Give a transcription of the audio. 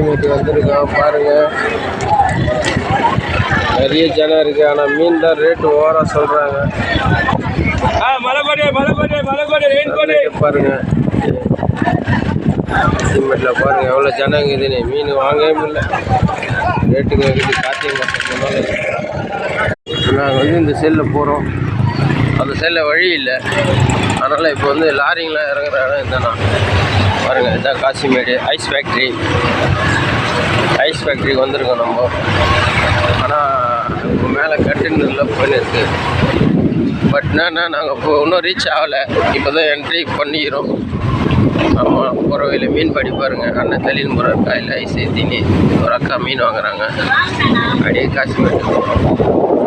காசிமேட்டு வந்திருக்கோம் பாருங்கள். நிறைய ஜனம் இருக்குது. ஆனால் மீன் தான் ரேட்டு ஓவராக சொல்கிறாங்க. பாருங்க காசிமேட்டில் பாருங்கள் எவ்வளோ ஜனம் இருக்குதுன்னு. மீன் வாங்கவே முடியல, ரேட்டுக்கு இருக்குது. கார்த்திகை மாதம் நாங்கள் வந்து இந்த சைடில் போகிறோம், அந்த சைடில் வழி இல்லை. அதனால் இப்போ வந்து லாரிங்கெலாம் இறங்குற இடம் இதுதானா பாருங்கள். இதுதான் காசிமேடு ஐஸ் ஃபேக்ட்ரி. ஐஸ் ஃபேக்ட்ரிக்கு வந்திருக்கோம் நம்ம. ஆனால் மேலே கட்டின்னு போயின்னு இருக்குது. பட் என்னன்னா நாங்கள் இப்போ இன்னும் ரீச் ஆகலை, இப்போ தான் என்ட்ரி பண்ணிக்கிறோம். ஆமாம், போகிற வழியில் மீன் படி பாருங்கள். அண்ணன் தள்ளின்னு போகிற காயில் ஐஸ் ஏற்றினி ஒரு அக்கா மீன் வாங்குறாங்க. அப்படியே காசிமேட்டு போகிறோம்.